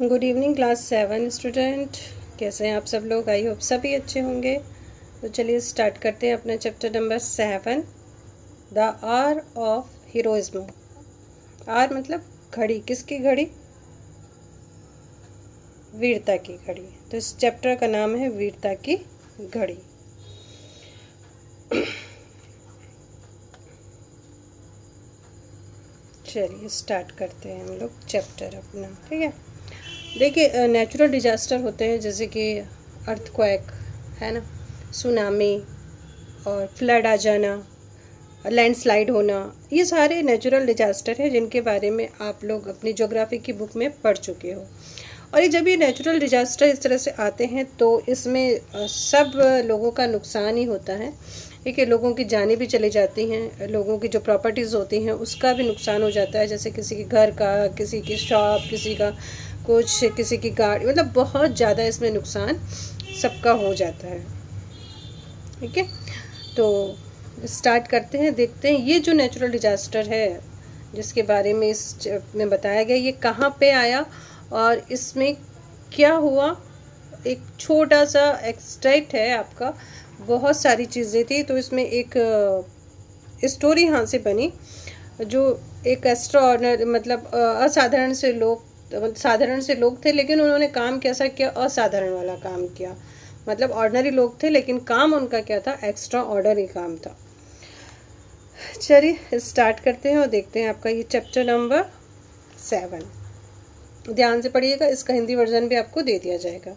Good evening class 7 student, कैसे हैं आप सब लोग। आई होप सभी अच्छे होंगे। तो चलिए स्टार्ट करते हैं अपना chapter number 7, the hour of heroism. Hour मतलब घड़ी, किसकी घड़ी? वीरता की घड़ी। तो इस चैप्टर का नाम है वीरता की घड़ी। चलिए स्टार्ट करते हैं हम लोग चैप्टर अपना, ठीक है। देखिए, नेचुरल डिजास्टर होते हैं जैसे कि अर्थक्वेक है ना, सुनामी और फ्लड आ जाना, लैंडस्लाइड होना, ये सारे नेचुरल डिजास्टर हैं जिनके बारे में आप लोग अपनी ज्योग्राफी की बुक में पढ़ चुके हो। और ये जब ये नेचुरल डिजास्टर इस तरह से आते हैं तो इसमें सब लोगों का नुकसान ही होता है, ठीक है। लोगों की जानें भी चली जाती हैं, लोगों की जो प्रॉपर्टीज़ होती हैं उसका भी नुकसान हो जाता है, जैसे किसी के घर का, किसी की शॉप, किसी का कुछ, किसी की गाड़ी, मतलब बहुत ज़्यादा इसमें नुकसान सबका हो जाता है, ठीक है। तो स्टार्ट करते हैं, देखते हैं ये जो नेचुरल डिजास्टर है जिसके बारे में इस में बताया गया, ये कहाँ पे आया और इसमें क्या हुआ। एक छोटा सा एक्सट्रैक्ट है आपका, बहुत सारी चीज़ें थी तो इसमें एक स्टोरी यहाँ से बनी जो एक एक्स्ट्रा ऑर्डिनरी, मतलब असाधारण से लोग, साधारण से लोग थे लेकिन उन्होंने काम कैसा किया, असाधारण वाला काम किया। मतलब ऑर्डिनरी लोग थे लेकिन काम उनका क्या था, एक्स्ट्रा ऑर्डिनरी काम था। चलिए स्टार्ट करते हैं और देखते हैं आपका ये चैप्टर नंबर 7। ध्यान से पढ़िएगा, इसका हिंदी वर्जन भी आपको दे दिया जाएगा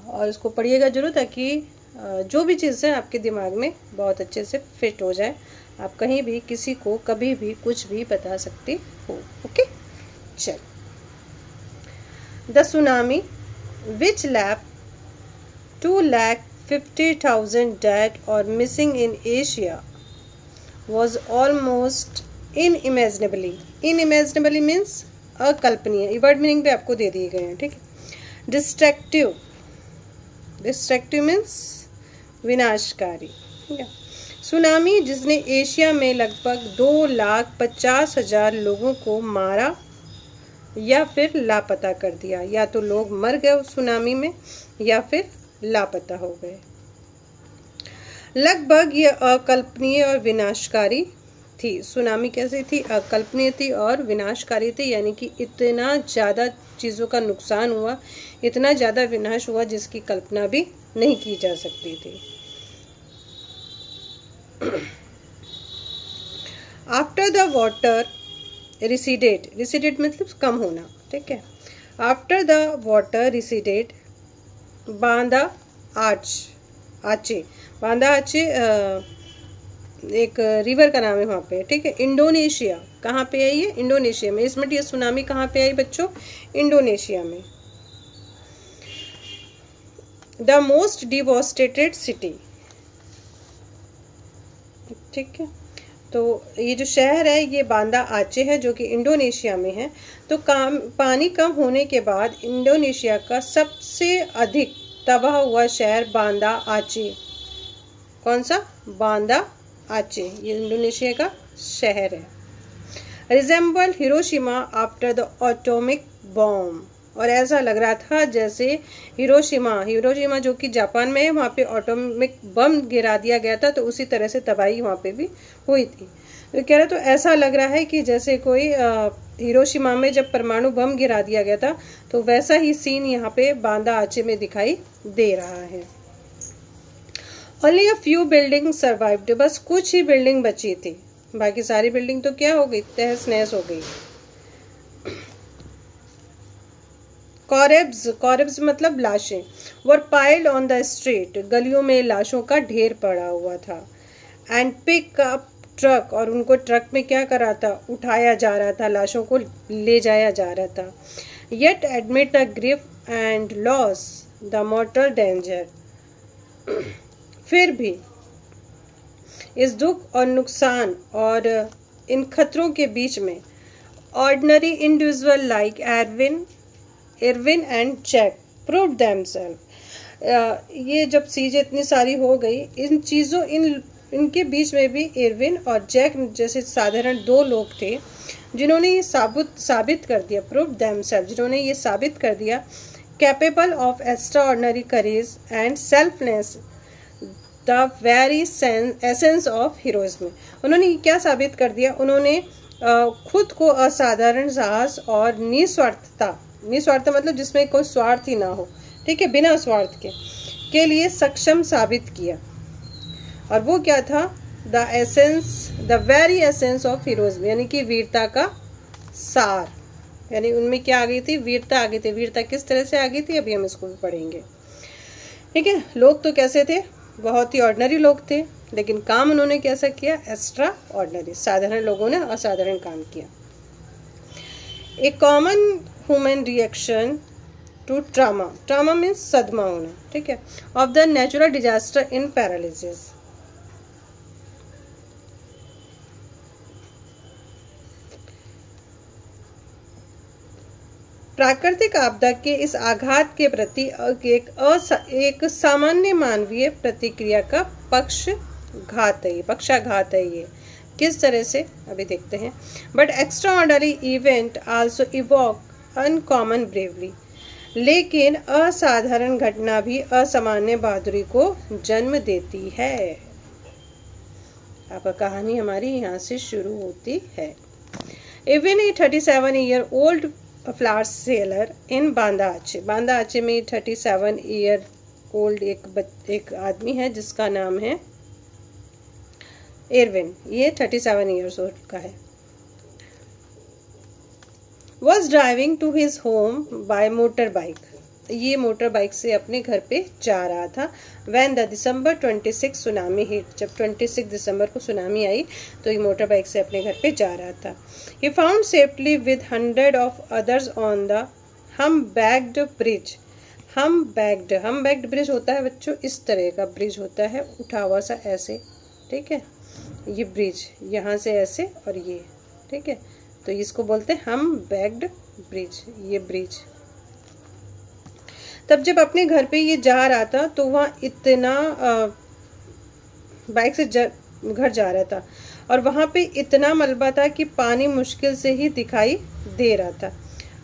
और इसको पढ़िएगा जरूर ताकि जो भी चीज़ है आपके दिमाग में बहुत अच्छे से फिट हो जाए, आप कहीं भी किसी को कभी भी कुछ भी बता सकते हो। ओके, चल। The tsunami which left 250,000 dead or missing in Asia was almost unimaginably means अकल्पनीय। वर्ड मीनिंग भी आपको दे दिए गए हैं, ठीक है। डिस्ट्रक्टिव मीन्स विनाशकारी, ठीक है। सुनामी जिसने एशिया में लगभग 2,50,000 लोगों को मारा या फिर लापता कर दिया, या तो लोग मर गए उस सुनामी में या फिर लापता हो गए। लगभग ये अकल्पनीय और विनाशकारी थी। सुनामी कैसी थी? अकल्पनीय थी और विनाशकारी थी, यानी कि इतना ज़्यादा चीज़ों का नुकसान हुआ, इतना ज़्यादा विनाश हुआ जिसकी कल्पना भी नहीं की जा सकती थी। आफ्टर द वाटर रिसीडेड मतलब कम होना, ठीक है। After the water receded Banda आचे एक रिवर का नाम है वहाँ पे, ठीक है। इंडोनेशिया, कहाँ पे है ये? इंडोनेशिया में। इसमें ये सुनामी कहाँ पे आई बच्चों? इंडोनेशिया में। द मोस्ट डिवास्टेटेड सिटी, ठीक है। तो ये जो शहर है ये बांदा आचे है जो कि इंडोनेशिया में है। तो पानी कम होने के बाद इंडोनेशिया का सबसे अधिक तबाह हुआ शहर बांदा आचे। कौन सा? बांदा आचे, ये इंडोनेशिया का शहर है। Resemble Hiroshima after the atomic bomb, और ऐसा लग रहा था जैसे हिरोशिमा जो कि जापान में है, वहाँ पे एटॉमिक बम गिरा दिया गया था, तो उसी तरह से तबाही वहाँ पे भी हुई थी। तो कह रहे तो ऐसा लग रहा है कि जैसे कोई हिरोशिमा में जब परमाणु बम गिरा दिया गया था तो वैसा ही सीन यहाँ पे बांदा आचे में दिखाई दे रहा है। Only a few buildings survived, बस कुछ ही बिल्डिंग बची थी, बाकी सारी बिल्डिंग तो क्या हो गई, तहस नहस हो गई। कॉरेब्स मतलब लाशें, वर पाइल्ड ऑन द स्ट्रीट, गलियों में लाशों का ढेर पड़ा हुआ था। एंड पिक अप ट्रक, और उनको ट्रक में क्या करा था, उठाया जा रहा था, लाशों को ले जाया जा रहा था। Yet admit the grief and loss the मॉर्टल danger, फिर भी इस दुख और नुकसान और इन खतरों के बीच में ordinary individual like Irwin and Jack proved themselves. ये जब चीज़ें इतनी सारी हो गई, इन इनके बीच में भी एरविन और जैक जैसे साधारण दो लोग थे जिन्होंने ये साबित कर दिया, प्रूव देमसेल्फ, जिन्होंने ये साबित कर दिया, capable of extra ordinary courage and selfless, the very essence of heroism. उन्होंने क्या साबित कर दिया? उन्होंने खुद को असाधारण साहस और निस्वार्थता मतलब जिसमें कोई स्वार्थ ही ना हो, ठीक है, बिना स्वार्थ के लिए सक्षम साबित किया। और वो क्या था? The very essence of heroism, यानी कि वीरता का सार, यानी उनमें क्या आ गई थी? वीरता आ गई थी। वीरता किस तरह से आ गई थी अभी हम इसको भी पढ़ेंगे, ठीक है। लोग तो कैसे थे? बहुत ही ऑर्डिनरी लोग थे, लेकिन काम उन्होंने कैसा किया? एक्स्ट्रा ऑर्डिनरी, साधारण लोगों ने असाधारण काम किया। A common human reaction to trauma means सदमा होना, ठीक है, of the natural disaster in paralysis. प्राकृतिक आपदा के इस आघात के प्रति एक सामान्य मानवीय प्रतिक्रिया का पक्षाघात है ये। किस तरह से अभी देखते हैं। But extra ordinary event also evoke uncommon bravery, लेकिन असाधारण घटना भी असामान्य बहादुरी को जन्म देती है। अब कहानी हमारी यहाँ से शुरू होती है। Even a 37-year-old flower seller in Banda Aceh में 37-year-old एक आदमी है जिसका नाम है एरविन। ये 37 years old का है। Was driving to his home by motor bike, ये मोटर बाइक से अपने घर पे जा रहा था। When the December 26 tsunami hit, जब 26 दिसंबर को सुनामी आई तो ये मोटर बाइक से अपने घर पे जा रहा था। He found safely with 100 of others on the humbacked bridge। humbacked bridge होता है बच्चों, इस तरह का ब्रिज होता है, उठा हुआ सा ऐसे, ठीक है, ये ब्रिज यहाँ से ऐसे और ये, ठीक है, तो इसको बोलते हैं humbacked ब्रिज, ये ब्रिज। तब जब अपने घर पे ये जा रहा था तो वहाँ इतना बाइक से घर जा रहा था और वहाँ पे इतना मलबा था कि पानी मुश्किल से ही दिखाई दे रहा था।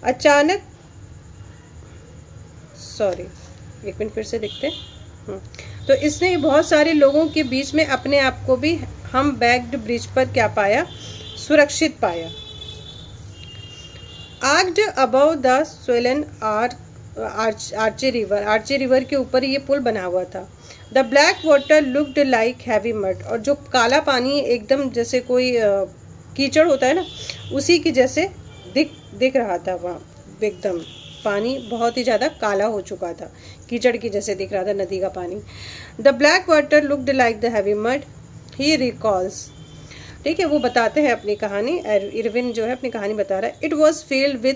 अचानक, सॉरी एक मिनट फिर से देखते हैं। तो इसने बहुत सारे लोगों के बीच में अपने आप को भी हमबैक्ड ब्रिज पर क्या पाया? सुरक्षित पाया। आर्क्ड अबव द स्वेलन आर्चे रिवर के ऊपर ये पुल बना हुआ था। The black water looked like heavy mud, और जो काला पानी एकदम जैसे कोई कीचड़ होता है ना, उसी की जैसे दिख रहा था। वहाँ एकदम पानी बहुत ही ज़्यादा काला हो चुका था, कीचड़ की जैसे दिख रहा था नदी का पानी। The black water looked like the heavy mud he recalls, ठीक है, वो बताते हैं अपनी कहानी। इरविन जो है अपनी कहानी बता रहा है। It was filled with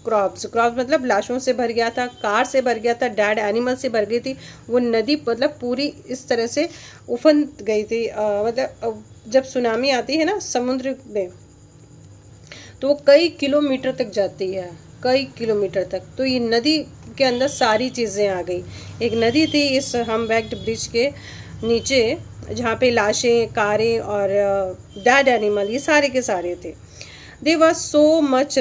crops मतलब लाशों से भर गया था, कार से भर गया था, डेड एनिमल से भर गई थी वो नदी, मतलब पूरी इस तरह से उफन गई थी। मतलब जब सुनामी आती है ना समुद्र में तो वो कई किलोमीटर तक जाती है, कई किलोमीटर तक। तो ये नदी के अंदर सारी चीज़ें आ गई। एक नदी थी इस हमबैक्ड ब्रिज के नीचे जहाँ पे लाशें, कारें और डेड एनिमल ये सारे के सारे थे। They was so much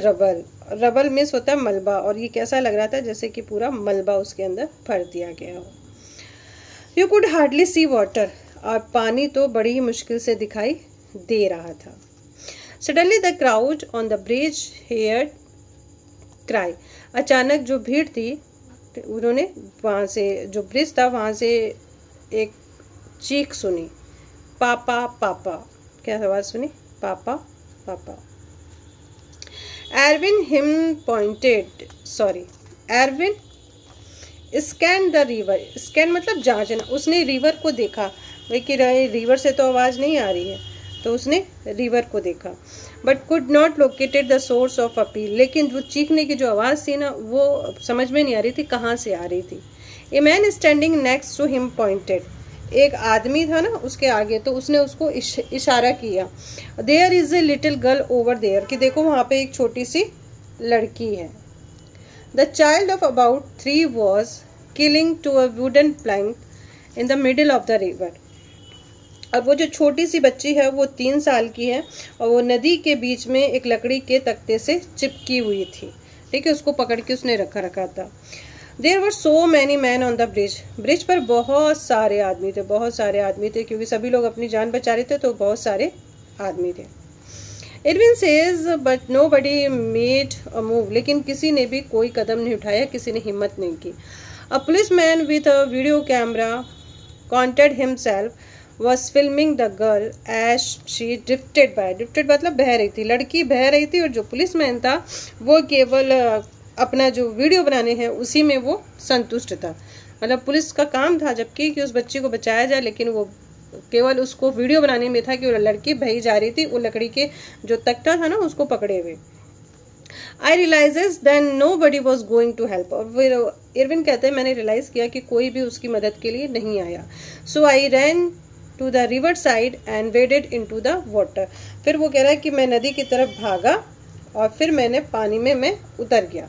rubble means होता है मलबा, और ये कैसा लग रहा था जैसे कि पूरा मलबा उसके अंदर भर दिया गया हो। You could hardly see water, और पानी तो बड़ी ही मुश्किल से दिखाई दे रहा था। Suddenly the crowd on the bridge heard cry, अचानक जो भीड़ थी उन्होंने वहाँ से, जो ब्रिज था वहाँ से एक चीख सुनी, पापा पापा। क्या आवाज सुनी? पापा पापा। Erwin scan the river, scan मतलब जांचना। उसने रिवर को देखा, भाई कि रिवर से तो आवाज़ नहीं आ रही है, तो उसने रिवर को देखा। But could not located the source of appeal, लेकिन वो चीखने की जो आवाज़ थी ना वो समझ में नहीं आ रही थी कहाँ से आ रही थी। A man standing next to him pointed, एक आदमी था ना उसके आगे, तो उसने उसको इशारा किया। There is a little girl over there, कि देखो वहाँ पे एक छोटी सी लड़की है। The child of about 3 was clinging to a wooden plank in the middle of the river, और वो जो छोटी सी बच्ची है वो 3 साल की है और वो नदी के बीच में एक लकड़ी के तख्ते से चिपकी हुई थी, ठीक है, उसको पकड़ के उसने रखा था। There were so many men on the bridge, bridge पर बहुत सारे आदमी थे, क्योंकि सभी लोग अपनी जान बचा रहे थे, तो बहुत सारे आदमी थे। Edwin says but nobody made a move, लेकिन किसी ने भी कोई कदम नहीं उठाया, किसी ने हिम्मत नहीं की। A police man with a video camera contented himself was filming the girl as she drifted by, drifted मतलब बह रही थी, लड़की बह रही थी, और जो पुलिस मैन था वो केवल अपना जो वीडियो बनाने हैं उसी में वो संतुष्ट था। मतलब पुलिस का काम था जबकि कि उस बच्ची को बचाया जाए, लेकिन वो केवल उसको वीडियो बनाने में था कि वो लड़की बही जा रही थी, वो लकड़ी के जो तख्ता था ना उसको पकड़े हुए। I realizes then nobody was going to help, और फिर इरविन कहते हैं मैंने रियलाइज किया कि कोई भी उसकी मदद के लिए नहीं आया। So I ran to the river side and waded into the water, फिर वो कह रहा है कि मैं नदी की तरफ भागा और फिर मैंने पानी में मैं उतर गया।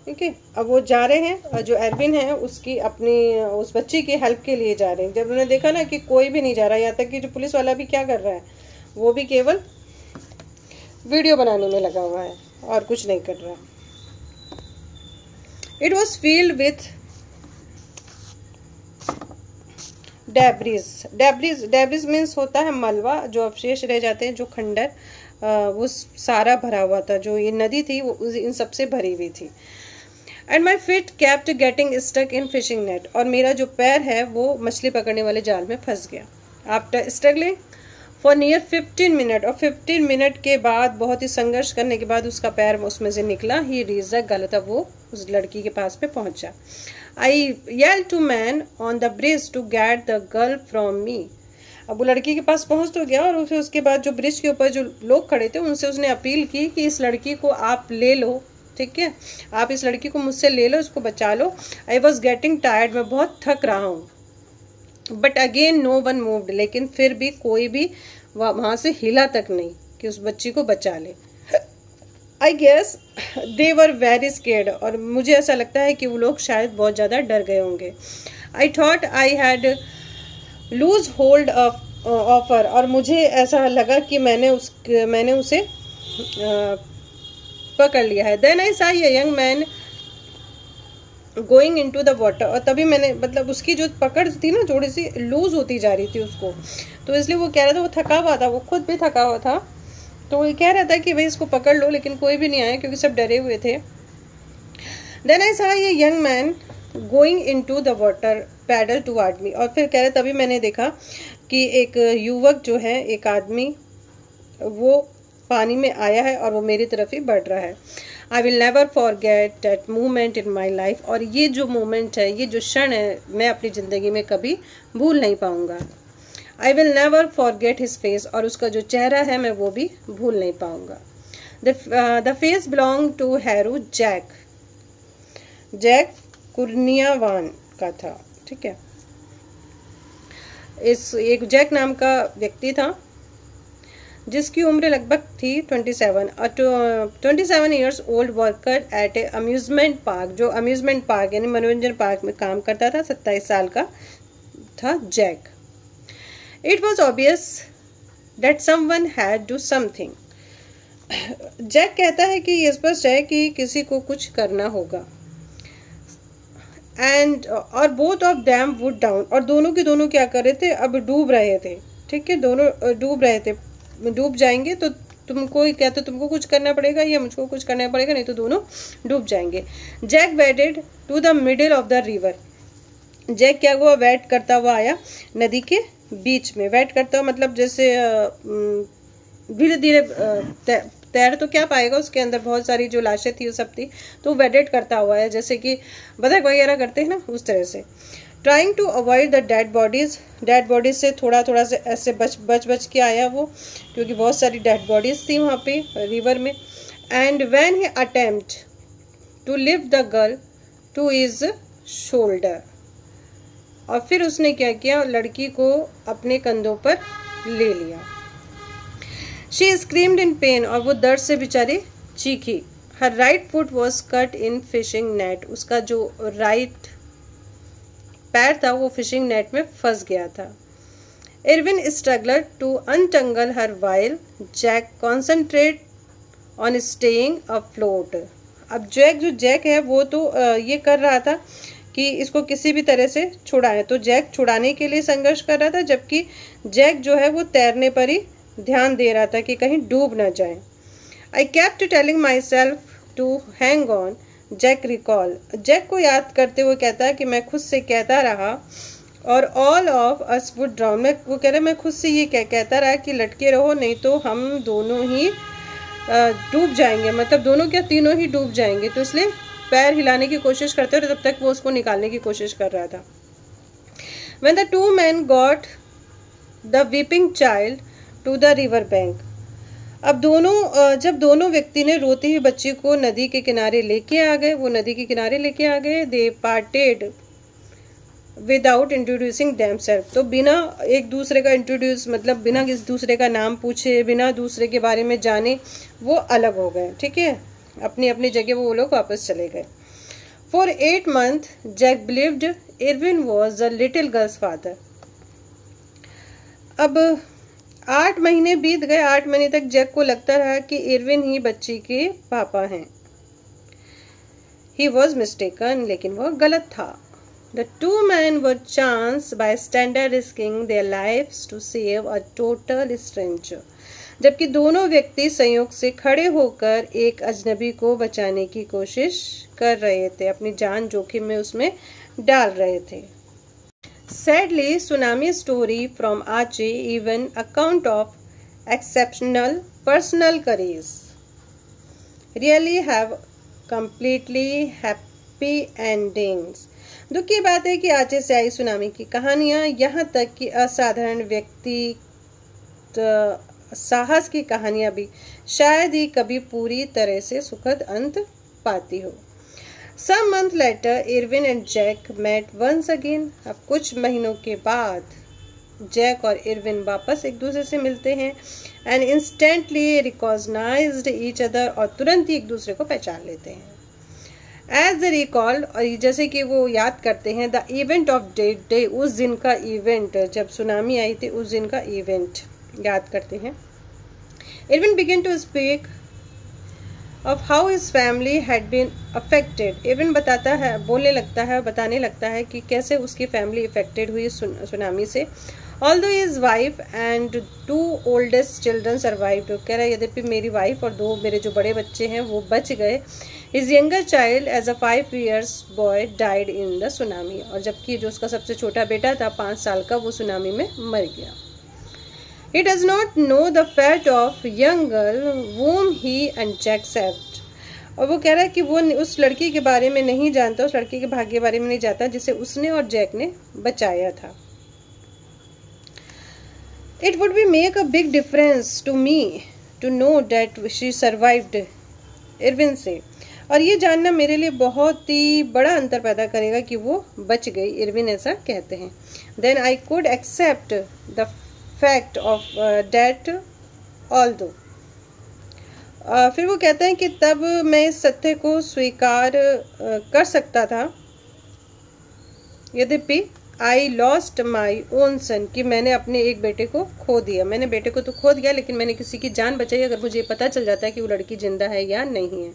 ठीक है, अब वो जा रहे हैं और जो एरविन है उसकी अपनी उस बच्ची की हेल्प के लिए जा रहे हैं। जब उन्होंने देखा ना कि कोई भी नहीं जा रहा, यहाँ तक कि जो पुलिस वाला भी क्या कर रहा है, वो भी केवल वीडियो बनाने में लगा हुआ है और कुछ नहीं कर रहा। It was field with debris, debris means होता है मलबा, जो अवशेष रह जाते हैं, जो खंडर, वो सारा भरा हुआ था। जो ये नदी थी वो इन सबसे भरी हुई थी। And my feet kept getting stuck in fishing net, और मेरा जो पैर है वो मछली पकड़ने वाले जाल में फंस गया। After struggling for near 15 minute, और 15 मिनट के बाद, बहुत ही संघर्ष करने के बाद उसका पैर उसमें से निकला। ही रीच द गर्ल, तब वो उस लड़की के पास पे पहुंचा। I yell to man on the bridge to get the girl from me, अब वो लड़की के पास पहुंच तो गया, और फिर उसके बाद जो ब्रिज के ऊपर जो लोग खड़े थे उनसे उसने अपील की कि इस लड़की को आप ले लो, ठीक है, आप इस लड़की को मुझसे ले लो, इसको बचा लो। आई वॉज गेटिंग टायर्ड, मैं बहुत थक रहा हूँ। But again no one moved, लेकिन फिर भी कोई भी वहां से हिला तक नहीं कि उस बच्ची को बचा ले। I guess they were very scared, और मुझे ऐसा लगता है कि वो लोग शायद बहुत ज़्यादा डर गए होंगे। I thought I had lose hold of her, और मुझे ऐसा लगा कि मैंने उसे पकड़ लिया है। Then I saw a young man going into the water, और तभी मैंने, मतलब उसकी जो पकड़ थी ना थोड़ी सी लूज होती जा रही थी उसको, तो इसलिए वो कह रहा था, वो थका हुआ था, वो खुद भी थका हुआ था, तो वो कह रहा था कि भाई इसको पकड़ लो, लेकिन कोई भी नहीं आया क्योंकि सब डरे हुए थे। Then I saw a young man going into the water paddle toward me, और फिर कह रहे तभी मैंने देखा कि एक युवक जो है, एक आदमी, वो पानी में आया है और वो मेरी तरफ ही बढ़ रहा है। I will never forget that moment in my life, और ये जो मोमेंट है, ये जो क्षण है, मैं अपनी ज़िंदगी में कभी भूल नहीं पाऊँगा। I will never forget his face, और उसका जो चेहरा है मैं वो भी भूल नहीं पाऊँगा। The face belong to hero Jack, Jack Kurniawan का था, ठीक है। इस एक जैक नाम का व्यक्ति था जिसकी उम्र लगभग थी 27, और 27 ईयर्स ओल्ड वर्कर एट ए अम्यूजमेंट पार्क, जो अम्यूजमेंट पार्क यानी मनोरंजन पार्क में काम करता था। 27 साल का था Jack. It was obvious that someone had do something, Jack कहता है कि ये स्पष्ट है कि किसी को कुछ करना होगा। एंड और both of dam would down, और दोनों के दोनों क्या कर रहे थे, अब डूब रहे थे, ठीक है, दोनों डूब रहे थे। डूब जाएंगे तो तुमको, क्या तो तुमको कुछ करना पड़ेगा या मुझको कुछ करना पड़ेगा, नहीं तो दोनों डूब जाएंगे। Jack waded to the middle of the river, Jack क्या हुआ, वेट करता हुआ आया नदी के बीच में। वेट करता हुआ मतलब जैसे धीरे धीरे तैर तो क्या पाएगा, उसके अंदर बहुत सारी जो लाशें थी वो सब थी, तो वेडेड करता हुआ है, जैसे कि बतख वगैरह करते हैं ना, उस तरह से। Trying to avoid the dead bodies से थोड़ा थोड़ा से ऐसे बच के आया वो, क्योंकि बहुत सारी डेड बॉडीज थी वहाँ पे रिवर में। And when he attempt to lift the girl to his shoulder, और फिर उसने क्या किया, लड़की को अपने कंधों पर ले लिया। शी स्क्रीम्ड इन पेन, और वो दर्द से बेचारी चीखी। Her right foot was cut in fishing net, उसका जो राइट पैर था वो फिशिंग नेट में फंस गया था। Erwin struggled to untangle her while Jack concentrate on staying afloat. अब जैक है वो तो ये कर रहा था कि इसको किसी भी तरह से छुड़ाए, तो जैक छुड़ाने के लिए संघर्ष कर रहा था, जबकि जैक जो है वो तैरने पर ही ध्यान दे रहा था कि कहीं डूब ना जाए। I kept telling myself to hang on, Jack recall. Jack को याद करते हुए कहता है कि मैं खुद से कहता रहा और all of us would drown. वो कह रहा है मैं खुद से ये कहता रहा कि लटके रहो नहीं तो हम दोनों ही डूब जाएंगे, मतलब दोनों क्या तीनों ही डूब जाएंगे। तो इसलिए पैर हिलाने की कोशिश करते और तब तक वो उसको निकालने की कोशिश कर रहा था। When the two men got the weeping child to the river bank, अब जब दोनों व्यक्ति ने रोती हुई बच्ची को नदी के किनारे लेके आ गए, वो नदी के किनारे लेके आ गए। दे पार्टेड विदाउट इंट्रोड्यूसिंग देमसेल्फ, तो बिना एक दूसरे का इंट्रोड्यूस मतलब बिना किसी दूसरे का नाम पूछे, बिना दूसरे के बारे में जाने वो अलग हो गए। ठीक है, अपनी अपनी जगह वो लोग वापस चले गए। For 8 months Jack believed Irwin was the little girl's father. अब 8 महीने बीत गए। 8 महीने तक जैक को लगता रहा कि इरविन ही बच्ची के पापा हैं। ही वॉज मिस्टेकन, लेकिन वह गलत था। The two men were chanced bystander risking their lives to save a total stranger. जबकि दोनों व्यक्ति संयोग से खड़े होकर एक अजनबी को बचाने की कोशिश कर रहे थे, अपनी जान जोखिम में उसमें डाल रहे थे। Sadly, tsunami story from Aceh even account of exceptional personal courage really have completely happy endings. दुख की बात है कि आचे से आई सुनामी की कहानियां यहाँ तक कि असाधारण व्यक्ति साहस की कहानियां भी शायद ही कभी पूरी तरह से सुखद अंत पाती हो। Some month later, Irwin and Jack met once again. अब कुछ महीनों के बाद जैक और इरविन वापस एक दूसरे से मिलते हैं and instantly recognized each other, और तुरंत ही एक दूसरे को पहचान लेते हैं। As they recall, और जैसे कि वो याद करते हैं, the event of that day, उस दिन का इवेंट, जब सुनामी आई थी उस दिन का इवेंट याद करते हैं। Irwin began to speak of how his family had been affected. Irwin बोलने लगता है, बताने लगता है कि कैसे उसकी फैमिली अफेक्टेड हुई सुनामी से। Although his wife and 2 oldest children survived, कह रहा है यद्यपि मेरी वाइफ और 2 मेरे जो बड़े बच्चे हैं वो बच गए। His younger child as a 5 years boy died in the tsunami, और जबकि जो उसका सबसे छोटा बेटा था 5 साल का, वो सुनामी में मर गया। He does not know the fate of young girl whom he and Jack saved, और वो कह रहा है कि वो उस लड़की के बारे में नहीं जानता, उस लड़की के भाग्य के बारे में नहीं जानता जिसे उसने और जैक ने बचाया था। It would be make a big difference to me to know that she survived, Irwin से, और ये जानना मेरे लिए बहुत ही बड़ा अंतर पैदा करेगा कि वो बच गई, इरविन ऐसा कहते हैं। Then I could accept the fact of that although, फिर वो कहते हैं कि तब मैं इस सत्य को स्वीकार कर सकता था, यद्यपि I lost my own son, कि मैंने अपने एक बेटे को खो दिया। मैंने बेटे को तो खो दिया, लेकिन मैंने किसी की जान बचाई अगर मुझे पता चल जाता है कि वो लड़की जिंदा है या नहीं है।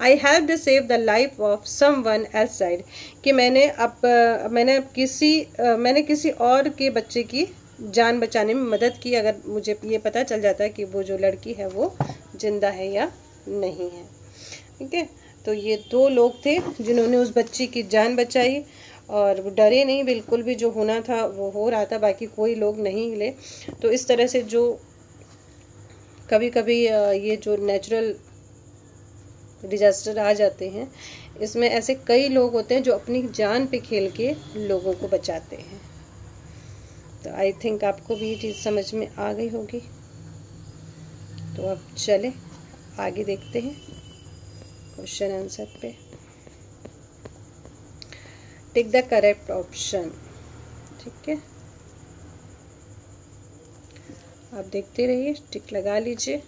I have to save the life of someone else side, कि मैंने किसी और के बच्चे की जान बचाने में मदद की अगर मुझे ये पता चल जाता है कि वो जो लड़की है वो जिंदा है या नहीं है। ठीक है, तो ये 2 लोग थे जिन्होंने उस बच्ची की जान बचाई और डरे नहीं, बिल्कुल भी जो होना था वो हो रहा था, बाकी कोई लोग नहीं हिले। तो इस तरह से जो कभी कभी ये जो नेचुरल डिजास्टर आ जाते हैं, इसमें ऐसे कई लोग होते हैं जो अपनी जान पे खेल के लोगों को बचाते हैं। तो आई थिंक आपको भी ये चीज़ समझ में आ गई होगी। तो अब चले आगे देखते हैं क्वेश्चन आंसर पे। Tick the correct option. ठीक है, आप देखते रहिए, टिक लगा लीजिए।